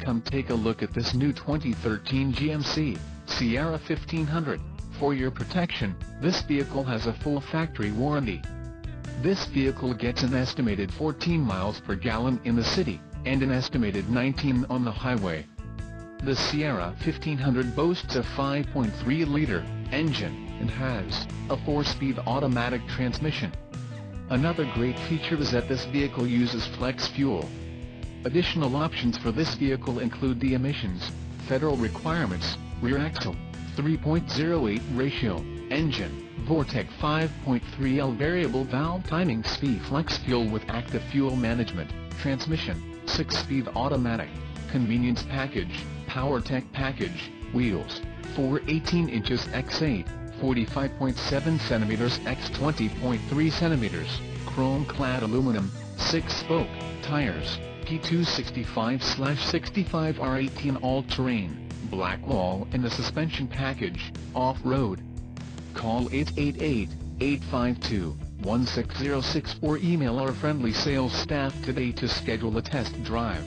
Come take a look at this new 2013 GMC Sierra 1500. For your protection, this vehicle has a full factory warranty. This vehicle gets an estimated 14 miles per gallon in the city, and an estimated 19 on the highway. The Sierra 1500 boasts a 5.3-liter engine, and has a 4-speed automatic transmission. Another great feature is that this vehicle uses flex fuel. Additional options for this vehicle include the emissions, federal requirements, rear axle, 3.08 ratio, engine, Vortec 5.3L variable valve timing, SPI flex fuel with active fuel management, transmission, 6-speed automatic, convenience package, PowerTech package, wheels, 4 18 inches x 8, 45.7 cm x 20.3 cm, chrome-clad aluminum, 6-spoke, tires, P265/65 R18 all-terrain, black wall and the suspension package, off-road. Call 888-852-1606 or email our friendly sales staff today to schedule a test drive.